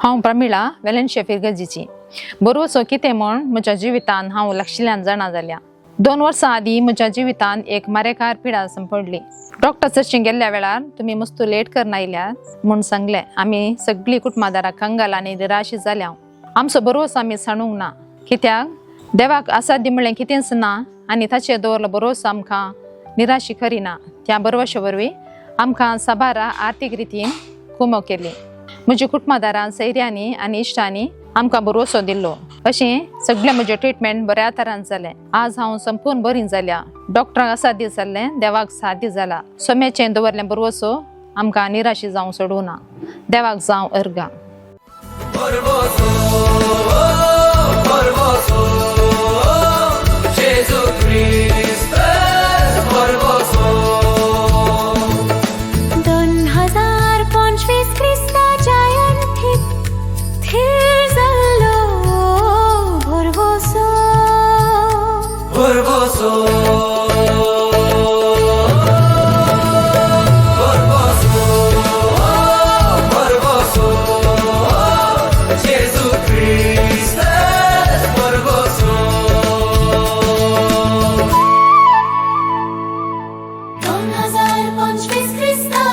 हांव प्रमिळा वेलेंशे फिरगजीची बरोसो कितें म्हण म्हज्या जिवितान हांव लक्षिल्ल्यान जाणा जाल्या। 2 वर्सां आदीं म्हज्या जिवितान एक मारेकार पिडा संपडली। डॉक्टर चर्चेक गेल्ल्या वेळार तुमी मस्त लेट करून आयल्यात म्हूण सांगलें। आमी सगळीं कुटुंबादारां कंगाल आनी निराशी जाल्या। आमचो भरोसो आमी सांडूंक ना, कित्याक देवाक असाध्य म्हणलें कितेंच ना आनी ताचेर दवरलो भरोसो आमकां निराशी करिना। त्या भरवशे वरवीं आमकां साबारा आर्थीक रितीन कुमक केली। म्हज्या कुटुंबादारां सैर्यानी आनी इश्टांनी आमकां भरोसो दिल्लो। अशें सगळें म्हजें ट्रिटमेंट बऱ्या तरान जालें। आज हांव संपूर्ण बरी जाल्या। डॉक्टरांक असाध्य जाल्लें देवाक साध्य जाला। सोम्याचें दवरलें भरवसो आमकां निराशी जावंक सोडूं ना। देवाक जावं अर्गा। Krista